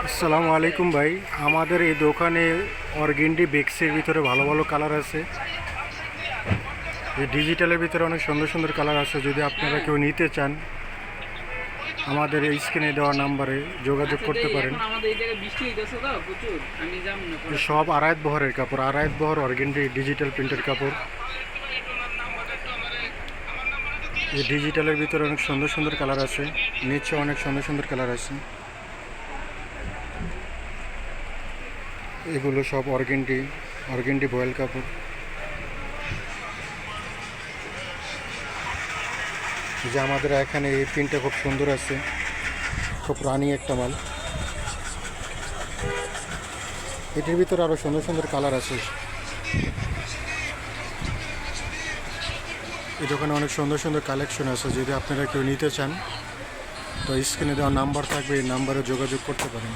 আসসালামু আলাইকুম ভাই। আমাদের এই দোকানে অর্গেন্ডি বেক্সের ভিতরে ভালো ভালো কালার আছে। এই ডিজিটালের ভিতরে অনেক সুন্দর সুন্দর কালার আছে। যদি আপনারা কেউ নিতে চান আমাদের এই স্ক্রিনে দেওয়া নাম্বারে যোগাযোগ করতে পারেন। সব আড়াইত বহরের কাপড়, আড়াইত বহর অর্গেন্ডি ডিজিটাল প্রিন্টের কাপড়। এই ডিজিটালের ভিতরে অনেক সুন্দর সুন্দর কালার আছে, নিচে অনেক সুন্দর সুন্দর কালার আছে। এগুলো সব অর্গেন্ডি বয়েল কাপড়। যে আমাদের এখানে এই প্রিন্টটা খুব সুন্দর আছে, খুব রানি একটা মাল। এটির ভিতরে আরও সুন্দর সুন্দর কালার আছে। এই দোকানে অনেক সুন্দর সুন্দর কালেকশন আছে। যদি আপনারা কেউ নিতে চান তো স্ক্রিনে দেওয়া নাম্বার থাকবে, এই নাম্বারে যোগাযোগ করতে পারেন।